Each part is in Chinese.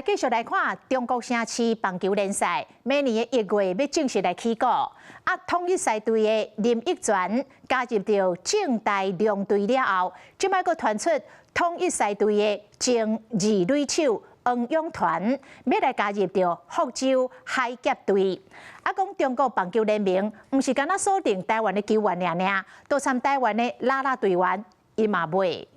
继续来看中国城市棒球联赛，每年的1月要正式来起鼓。统一赛队的林奕泉加入到正大龙队了后，即摆佫传出统一赛队的前二垒手黄永团要来加入到福州海峡队。讲中国棒球联盟毋是干那锁定台湾的球员尔，都参台湾的啦啦队员伊嘛买。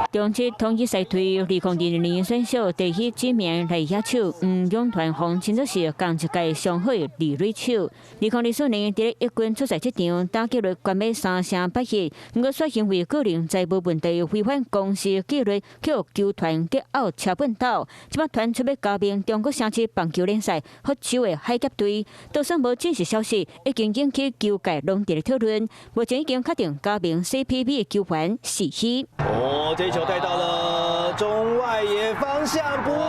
中职统一赛队2022年选秀第一指名内野手黄永团，方称作是同一届上好的二垒手。2024年伫一军出赛这场打击率关闭3胜8败，不过却因为个人财务问题违反公司纪律，去互球团跌out车本岛。即摆传出要加盟中国城市棒球联赛福州的海峡队，就算无正式消息，已经引起球界浓烈的讨论。目前已经确定加盟 CPB 的球员是希。这球带到了中外野方向，不用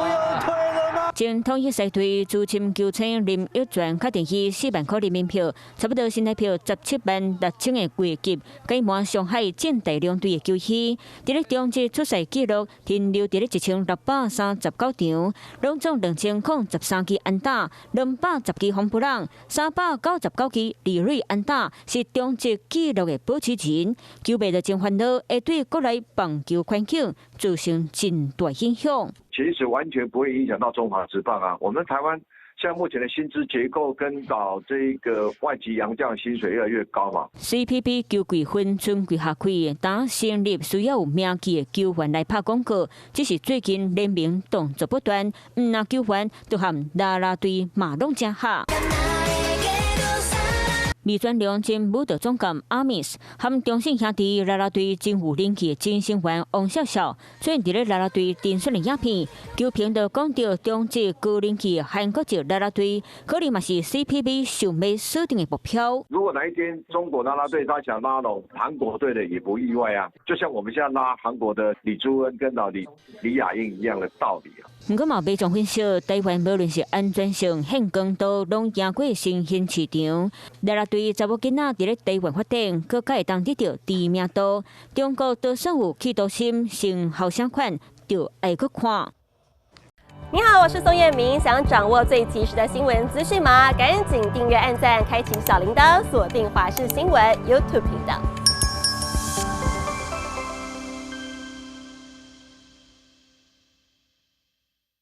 推了吗？前统一赛队资深球星林奕泉确定以4万块人民票，差不多新台票17万6千的月级，改满上海正大龙队的球衣。伫咧中职出赛纪录停留伫咧1639场，拢总2013支安打，210支红不让，399支二垒安打，是中职纪录的保持人。球迷就真烦恼，会对国内棒球环境造成真大影响。 其实完全不会影响到中华职棒啊！我们台湾现在目前的薪资结构跟到这个外籍洋将薪水越来越高嘛。CPB 球季分春季下开，当成立需要有名气的球员来拍广告，只是最近联名动作不断，唔拿球员都和啦啦队马拢正合。 李专良兼武道总监阿密斯和中信兄弟啦啦队真有人气的金星员王笑笑，虽然伫咧啦啦队电视的影片，球评就讲到中职高人气韩国籍啦啦队，可能嘛是 CPB 想要锁定的目标。如果哪一天中国啦啦队他想拉拢韩国队的，也不意外啊。就像我们现在拉韩国的李朱恩跟到李雅英一样的道理啊。 不过嘛，媒众分析，台湾无论是安全性、现光度，拢赢过新兴市场。啦啦队查某囡仔伫咧台湾发展，搁会当得到知名度。中国就算有企图心，成后生款，就爱去看。你好，我是宋彦明。想掌握最及时的新闻资讯吗？赶紧订阅、按赞、开启小铃铛，锁定华视新闻 YouTube 频道。